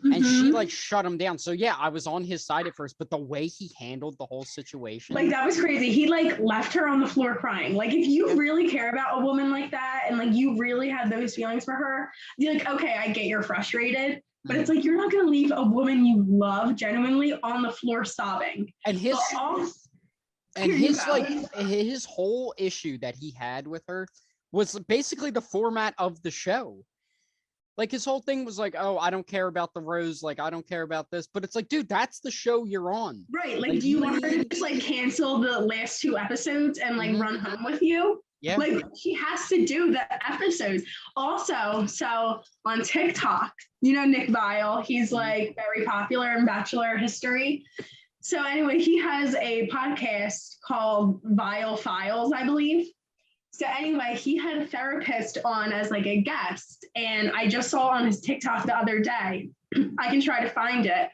And she like shut him down. So yeah, I was on his side at first, but the way he handled the whole situation, like that was crazy. He like left her on the floor crying. Like if you really care about a woman like that and like you really had those feelings for her, you're like, okay, I get you're frustrated, but it's like you're not gonna leave a woman you love genuinely on the floor sobbing. And his his whole issue that he had with her was basically the format of the show. Like his whole thing was like, oh, I don't care about the rose. Like, I don't care about this. But it's like, dude, that's the show you're on. Right. Like do you want her to just like cancel the last 2 episodes and like run home with you? Yeah. Like she has to do the episodes. Also, so on TikTok, you know, Nick Vile, he's like very popular in Bachelor history. So anyway, he has a podcast called Vile Files, I believe. So anyway, he had a therapist on as like a guest, and I just saw on his TikTok the other day. I can try to find it,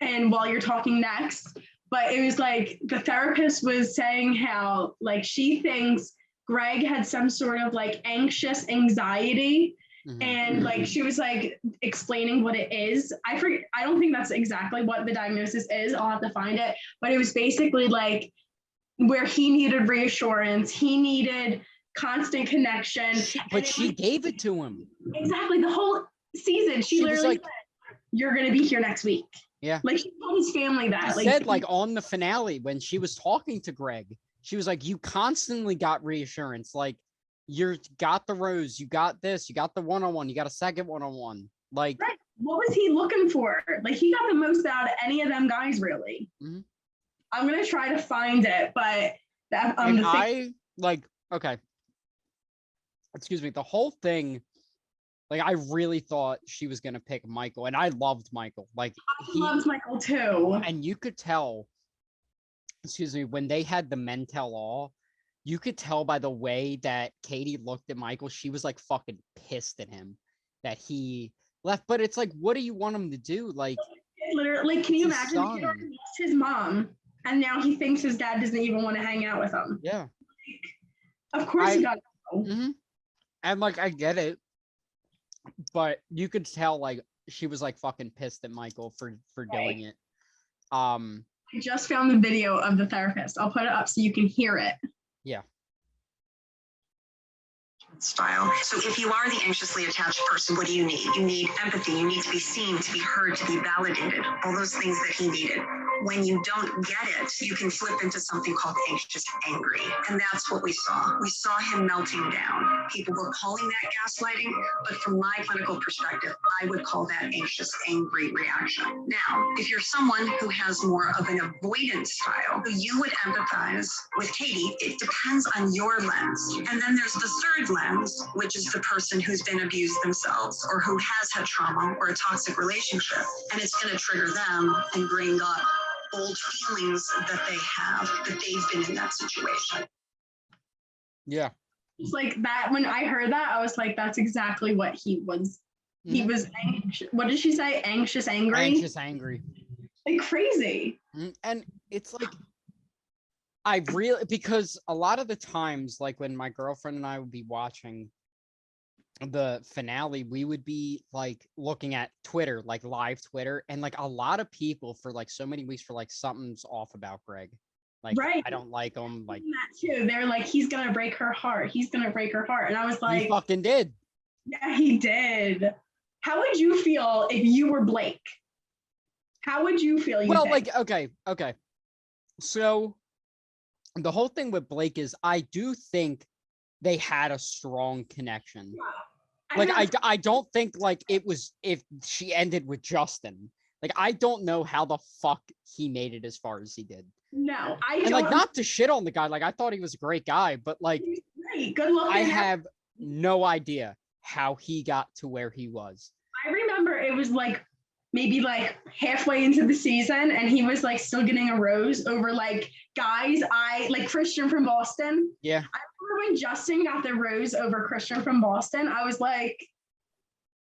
and while you're talking next, but it was like the therapist was saying how like she thinks Greg had some sort of like anxious anxiety, and like she was like explaining what it is. I forget. I don't think that's exactly what the diagnosis is. I'll have to find it, but it was basically like where he needed reassurance, he needed constant connection. But she gave it to him. Exactly. The whole season, she literally like, said, you're going to be here next week. Yeah. Like she told his family that. She said like on the finale when she was talking to Greg, she was like, you constantly got reassurance. Like you got the rose, you got this, you got the one-on-one, you got a second one-on-one. Like, right. What was he looking for? Like he got the most out of any of them guys, really. I'm gonna try to find it, but that okay. Excuse me. The whole thing, Like, I really thought she was gonna pick Michael, and I loved Michael. Like, I loved Michael too. and you could tell, excuse me, when they had the men tell all, you could tell by the way that Katie looked at Michael, she was like fucking pissed at him that he left. But it's like, what do you want him to do? Like, Literally, like, can you imagine the kid son. already lost his mom, and now he thinks his dad doesn't even want to hang out with him? Yeah. Of course, he got to go. Mm-hmm. And like, I get it, but you could tell like she was like fucking pissed at Michael for doing it. I just found the video of the therapist. I'll put it up so you can hear it. Yeah. Style. So if you are the anxiously attached person, what do you need? You need empathy. You need to be seen, to be heard, to be validated. All those things that he needed. When you don't get it, you can flip into something called anxious angry. And that's what we saw. We saw him melting down. People were calling that gaslighting, but from my clinical perspective, I would call that anxious angry reaction. Now, if you're someone who has more of an avoidance style, you would empathize with Katie. It depends on your lens. And then there's the third lens, which is the person who's been abused themselves or who has had trauma or a toxic relationship. And it's going to trigger them and bring up old feelings that they have, that they've been in that situation. Yeah. It's like that. When I heard that, I was like, that's exactly what he was. Mm-hmm. He was anxious. What did she say? Anxious angry? Anxious angry. Like crazy. And it's like, I really, because a lot of the times, like when my girlfriend and I would be watching the finale, we would be like looking at Twitter, like live Twitter, and like a lot of people for like so many weeks for like something's off about Greg. Like, right. I don't like him. Like that too. They're like, he's gonna break her heart. He's gonna break her heart. And I was like, he fucking did. Yeah, he did. How would you feel if you were Blake? How would you feel? Well, think? Like, okay. So the whole thing with Blake is I do think they had a strong connection. Yeah. Like, I don't think like it was if she ended with Justin. Like, I don't know how the fuck he made it as far as he did. No, I don't. And like, not to shit on the guy. Like, I thought he was a great guy, but like, great. Good looking. I have no idea how he got to where he was. I remember it was like maybe like halfway into the season, and he was like still getting a rose over like guys. Like Christian from Boston. Yeah. I remember when Justin got the rose over Christian from Boston, I was like,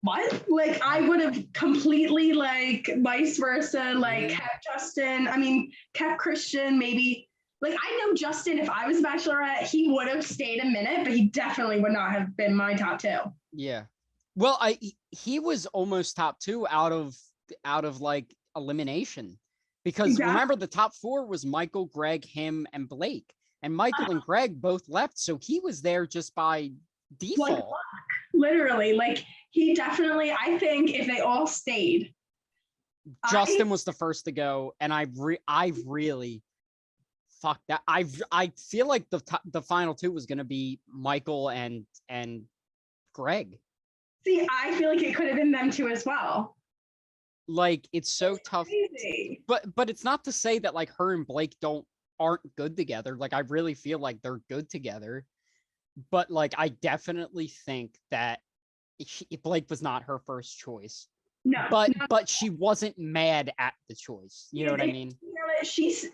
what? Like, I would have completely like vice versa, like kept Christian, maybe. Like, I know Justin, if I was Bachelorette, he would have stayed a minute, but he definitely would not have been my top two. Yeah. Well, he was almost top two out of like elimination, because remember the top four was Michael, Greg, him, and Blake, and Michael and Greg both left, so he was there just by default. Like, literally, like he definitely. I think if they all stayed, Justin was the first to go, and I really fuck that. I feel like the final two was gonna be Michael and Greg. See, I feel like it could have been them two as well. Like, it's so tough. Crazy. But it's not to say that like her and Blake aren't good together. Like, I really feel like they're good together. But like, I definitely think that Blake was not her first choice. No. But she wasn't mad at the choice. You know what I mean? You know,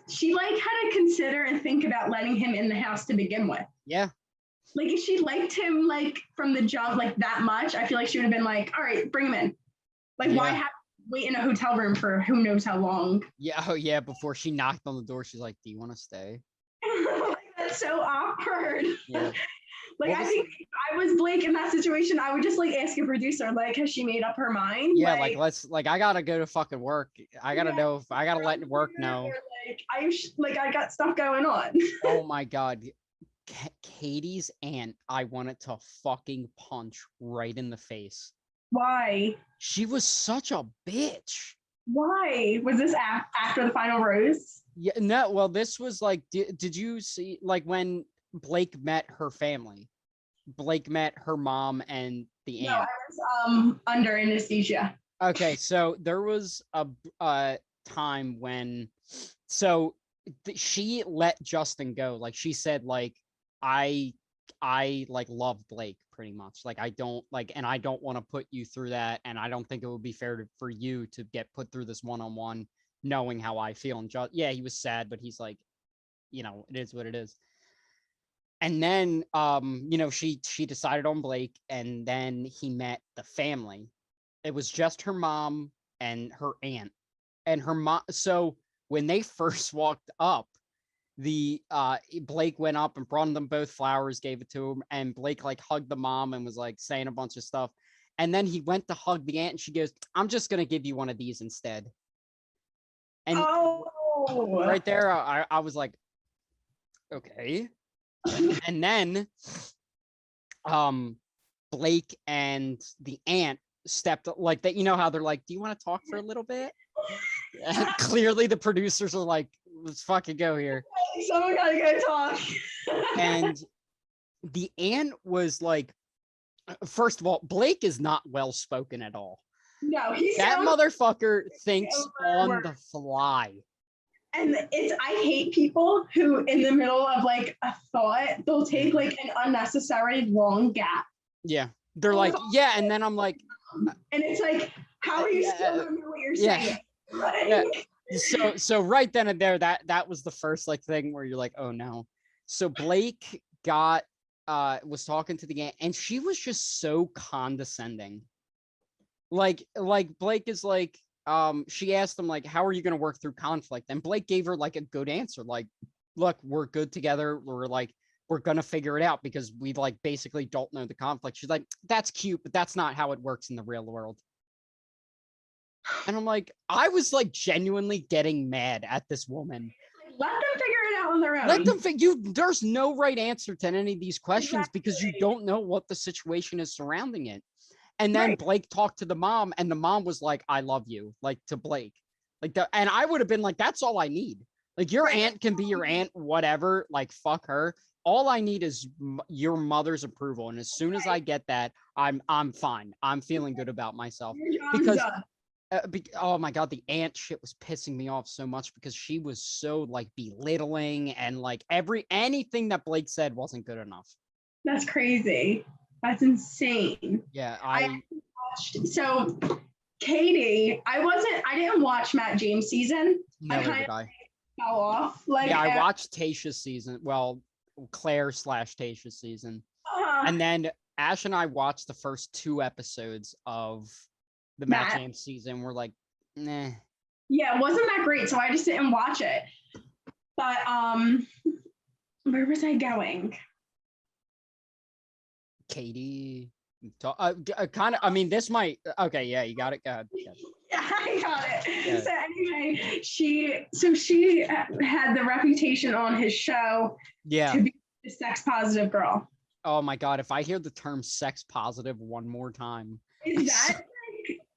she like had to consider and think about letting him in the house to begin with. Yeah. Like, if she liked him like from the jump like that much, I feel like she would have been like, all right, bring him in. Like, why have to wait in a hotel room for who knows how long? Yeah. Oh yeah. Before she knocked on the door, she's like, do you want to stay? Like, that's so awkward. Yeah. Like, I think if I was Blake in that situation, I would just like ask a producer, like, has she made up her mind? Yeah, like let's I gotta go to fucking work. I gotta know if I gotta let work know. Like, I got stuff going on. Oh my god. Katie's aunt, I wanted to fucking punch right in the face. Why? She was such a bitch. Why? Was this after the final rose? Yeah, no, well, this was like, did you see, like, when Blake met her family? Blake met her mom and the aunt. No, I was under anesthesia. Okay, so there was a time when, so she let Justin go. Like, she said, like, I I like love Blake pretty much. Like I don't like, and I don't want to put you through that, and I don't think it would be fair for you to get put through this one-on-one, knowing how I feel. And just yeah, he was sad, but he's like, you know, it is what it is. And then you know, she decided on Blake, and then he met the family. It was just her mom and her aunt, and her mom. So when they first walked up, the Blake went up and brought them both flowers, gave it to him, and Blake like hugged the mom and was like saying a bunch of stuff. And then he went to hug the aunt, and she goes, "I'm just gonna give you one of these instead." And right there, I was like, okay. And then Blake and the aunt stepped like that. You know how they're like, "Do you want to talk for a little bit?" And clearly the producers are like, "Let's fucking go here." Someone gotta go talk. And the aunt was like, first of all, Blake is not well spoken at all. No, he's that motherfucker thinks on the fly. And I hate people who in the middle of like a thought, they'll take like an unnecessary long gap. Yeah. They're like, yeah, and then I'm like, and it's like, how are you still remember what you're saying? Like, yeah. So right then and there, that was the first like thing where you're like, oh no. So Blake was talking to the aunt, and she was just so condescending. Like Blake is like, she asked him like, how are you going to work through conflict? And Blake gave her like a good answer. Like, look, we're good together. We're going to figure it out because we like basically don't know the conflict. She's like, that's cute, but that's not how it works in the real world. And I'm like, I was like genuinely getting mad at this woman. Let them figure it out on their own. Let them there's no right answer to any of these questions because you don't know what the situation is surrounding it. And then Blake talked to the mom, and the mom was like, I love you, like to Blake. And I would have been like, that's all I need. Like, your aunt can be your aunt, whatever, like, fuck her. All I need is your mother's approval. And as soon as I get that, I'm fine. I'm feeling good about myself. Because, oh my God, the aunt shit was pissing me off so much because she was so like belittling and like anything that Blake said wasn't good enough. That's crazy. That's insane. Yeah, I watched, so Katie, I didn't watch Matt James season. Never I did I. Fell off. Like, yeah, I watched Tasha's season. Well, Claire/Tasha's season. And then Ash and I watched the first 2 episodes of the Matt James season. We're like, nah. Yeah, it wasn't that great, so I just didn't watch it. But where was I going? Katie, kind of. I mean, this might. Okay, yeah, you got it. Go ahead. Yeah, I got it. Yeah. So anyway, she had the reputation on his show. Yeah. To be a sex positive girl. Oh my God! If I hear the term sex positive one more time, is that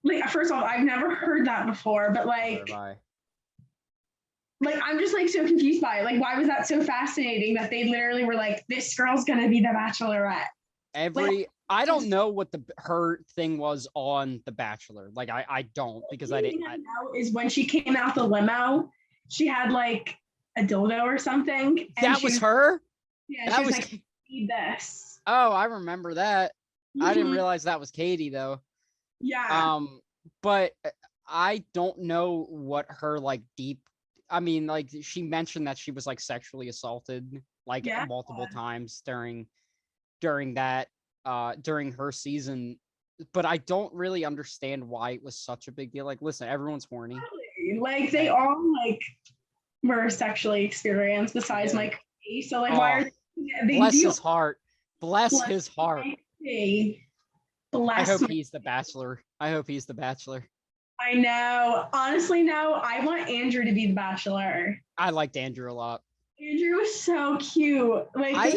like first of all, I've never heard that before, but like I'm just like so confused by it. Like, why was that so fascinating that they literally were like, this girl's gonna be the Bachelorette? I don't know what her thing was on The Bachelor. Like, I don't, because I didn't. I know is when she came out the limo, she had like a dildo or something. That was her? Yeah, that was like, need this. Oh, I remember that. Mm-hmm. I didn't realize that was Katie though. Yeah. But I don't know what her like deep. I mean, like she mentioned that she was like sexually assaulted like multiple times during that during her season, but I don't really understand why it was such a big deal. Like, listen, everyone's horny. Like they all like were sexually experienced besides Mike. So like, why are they bless his heart? Bless his heart. Bless. I hope he's the Bachelor. I hope he's the Bachelor. I know. Honestly, no. I want Andrew to be the Bachelor. I liked Andrew a lot. Andrew was so cute. Like I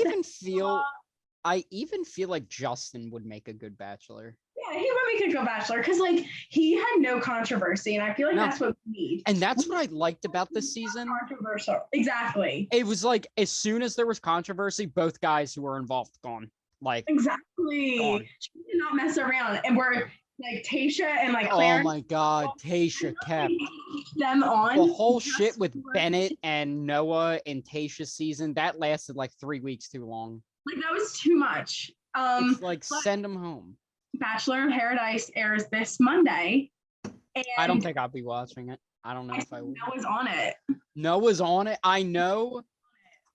even feel like Justin would make a good Bachelor. Yeah, he would make a good Bachelor because like he had no controversy, and I feel like that's what we need. And that's what I liked about this season. Controversial, exactly. It was like as soon as there was controversy, both guys who were involved gone. Like exactly. Gone. She did not mess around, and we're like Tasha and like Claire. Oh my God, Tasha kept them on. The whole shit with Bennett and Noah in Tasha's season that lasted like 3 weeks too long. Like that was too much. It's like But send them home. Bachelor in Paradise airs this Monday, I don't and think I'll be watching it. I don't know if I will. Noah's on it. Noah's on it. I know.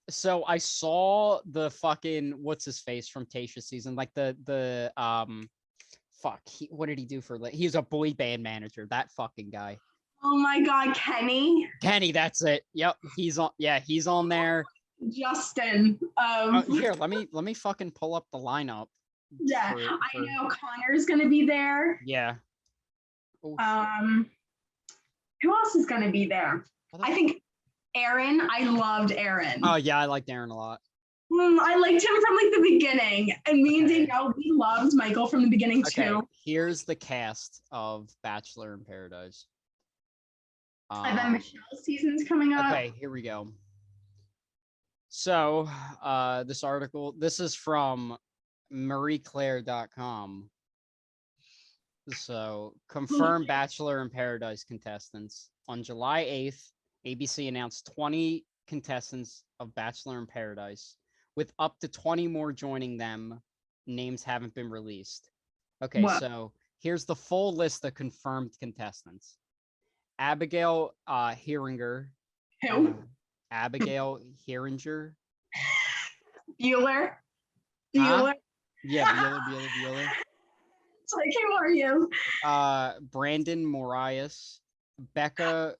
So I saw the fucking what's his face from Tasha season, like the fuck. What did he do for? He's a boy band manager. That fucking guy. Oh my God, Kenny. Kenny, that's it. Yep, he's on. Yeah, he's on there. Justin. Here, let me fucking pull up the lineup. Yeah, I know Connor's gonna be there. Yeah. Oh, who else is gonna be there? I think Aaron. I loved Aaron. Oh yeah, I liked Aaron a lot. I liked him from like the beginning, and me and Danielle, we loved Michael from the beginning too. Here's the cast of Bachelor in Paradise. And then Michelle's season's coming up. Okay, here we go. So, this is from marieclaire.com. So, confirmed Bachelor in Paradise contestants. On July 8th, ABC announced 20 contestants of Bachelor in Paradise, with up to 20 more joining them. Names haven't been released. Okay, so here's the full list of confirmed contestants. Abigail Heeringer. Who? Abigail Heeringer. Bueller. Huh? Yeah, Bueller. It's like, who are you? Brandon Morias. Becca.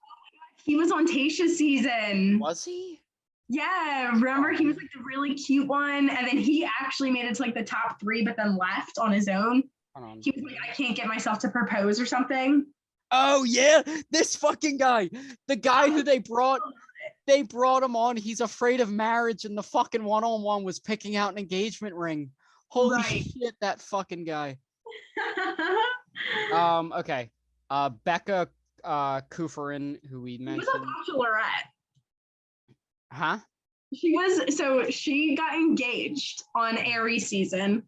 He was on Tasha's season. Was he? Yeah, remember he was like the really cute one, and then he actually made it to like the top 3, but then left on his own. He was like, I can't get myself to propose or something. Oh yeah, this fucking guy, the guy who they brought him on. He's afraid of marriage, and the fucking one-on-one was picking out an engagement ring. Holy shit, that fucking guy. Okay. Becca Kufrin, who we mentioned. She was a Bachelorette. Huh? She got engaged on Aries season,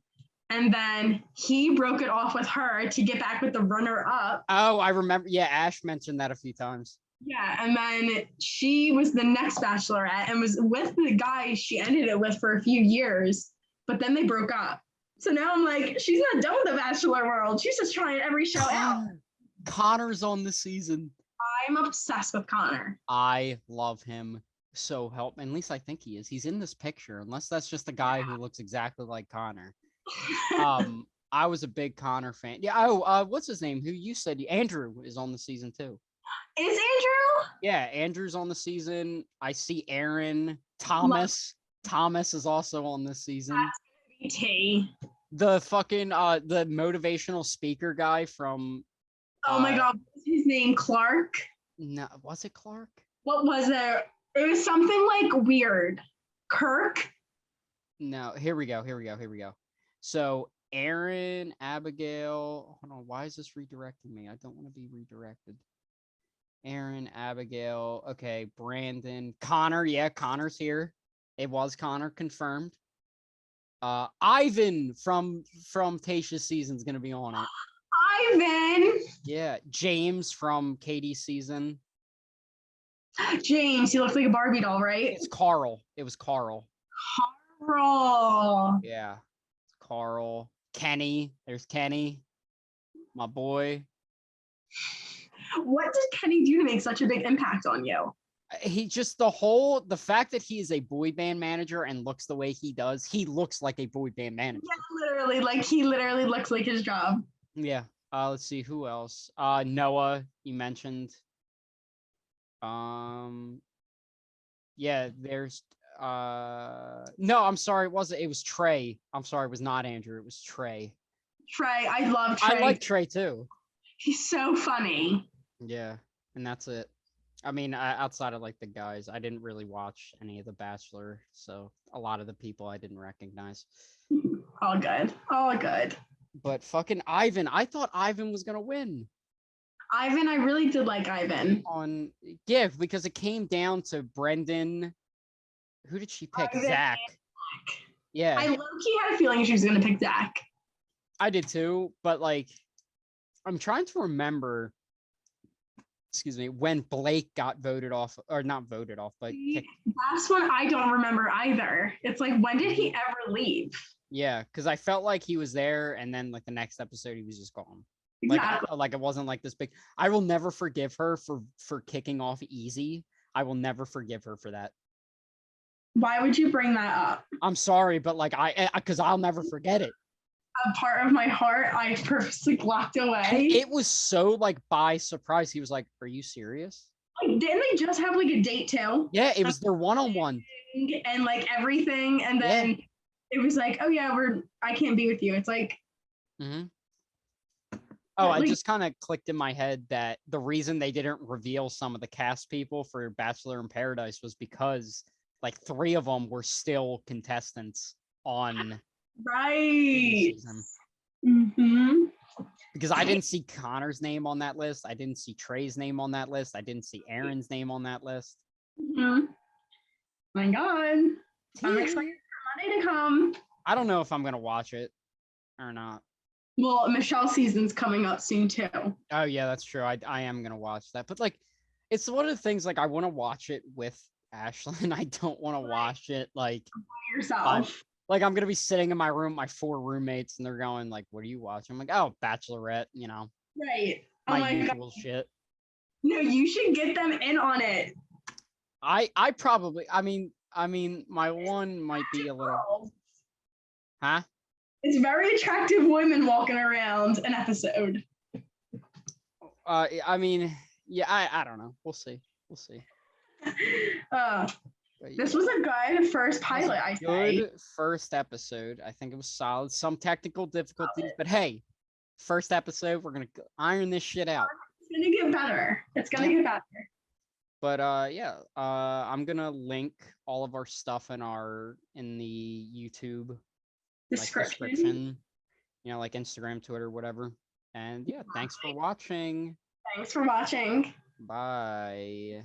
and then he broke it off with her to get back with the runner-up. Oh, I remember. Yeah, Ash mentioned that a few times. Yeah, and then she was the next Bachelorette and was with the guy she ended it with for a few years, but then they broke up. So now I'm like, she's not done with the Bachelor world. She's just trying every show out. Connor's on the season. I'm obsessed with Connor. I love him. So help. At least I think he is. He's in this picture, unless that's just a guy who looks exactly like Connor. I was a big Connor fan. Yeah. Oh, what's his name? Who you said? Andrew is on the season too. Is Andrew? Yeah, Andrew's on the season. I see Aaron. Thomas. Thomas is also on this season. That's T. The fucking the motivational speaker guy from. Oh my God, what's his name? Clark? No, was it Clark? What was it? It was something like weird. Kirk? No, here we go. So Aaron, Abigail. Hold on, why is this redirecting me? I don't want to be redirected. Aaron, Abigail. Okay, Brandon, Connor. Yeah, Connor's here. It was Connor, confirmed. Ivan from Tasha's season is gonna be on it. Ivan. Yeah, James from Katie's season. James, he looks like a Barbie doll, right? It's Carl. It was Carl. Carl. Yeah, it's Carl. Kenny. There's Kenny, my boy. What did Kenny do to make such a big impact on you? He just the fact that he is a boy band manager and looks the way he does, he looks like a boy band manager. Yeah, literally, like he literally looks like his job. Yeah. Let's see who else. Noah, you mentioned. Yeah, there's no, I'm sorry, it was Trey. I'm sorry, it was not Andrew, it was Trey. Trey, I love Trey. I like Trey too. He's so funny. Yeah, and that's it. I mean, outside of like the guys, I didn't really watch any of The Bachelor, so a lot of the people I didn't recognize. All good. All good. But fucking Ivan, I thought Ivan was gonna win. Ivan, I really did like Ivan. Yeah, because it came down to Brendan. Who did she pick? Zach. Yeah. I low-key had a feeling she was gonna pick Zach. I did too, but like, I'm trying to remember excuse me, when Blake got voted off, or not voted off, but See, that's one I don't remember either. It's like, when did he ever leave? yeah, because I felt like he was there, and then like the next episode he was just gone. Like, Exactly. like it wasn't like this big. I will never forgive her for kicking off Easy. I will never forgive her for that. Why would you bring that up? I'm sorry, but like because I'll never forget it. A part of my heart I purposely blocked away. It was so like by surprise. He was like, "Are you serious?" Like, didn't they just have like a date too? Yeah, it was their one-on-one. And like everything, and then it was like, oh yeah, I can't be with you. It's like, Mm-hmm. Oh, I like, just kind of clicked in my head that the reason they didn't reveal some of the cast people for Bachelor in Paradise was because like 3 of them were still contestants on the right. season. Mm-hmm. Because I didn't see Connor's name on that list. I didn't see Trey's name on that list. I didn't see Aaron's name on that list. Mm-hmm. My God. I'm excited for Monday to come. I don't know if I'm going to watch it or not. Well, Michelle's season's coming up soon too. Oh, yeah, that's true. I am going to watch that. But like, it's one of the things like I want to watch it with Ashley, and I don't want to watch it like Yourself. like I'm gonna be sitting in my room, my 4 roommates, and they're going like, "What are you watching?" I'm like, "Oh, Bachelorette," you know, Right. Oh my my God. usual shit. No, you should get them in on it. I probably, I mean, my one might be a little, huh? It's very attractive women walking around an episode. I mean, yeah, I don't know. We'll see. We'll see. This was a good first pilot, I say. Good first episode. I think it was solid. Some technical difficulties, but hey, first episode, we're gonna iron this shit out. It's gonna get better. It's gonna get better. But yeah, I'm gonna link all of our stuff in the YouTube description, you know, like Instagram, Twitter, whatever. And yeah, thanks for watching. Thanks for watching. Bye.